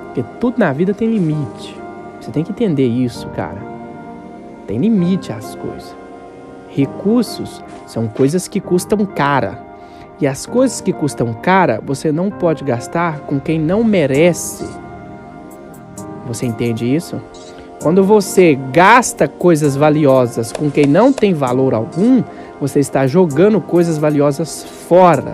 Porque tudo na vida tem limite. Você tem que entender isso, cara. Tem limite às coisas. Recursos são coisas que custam cara. E as coisas que custam cara, você não pode gastar com quem não merece. Você entende isso? Quando você gasta coisas valiosas com quem não tem valor algum, você está jogando coisas valiosas fora.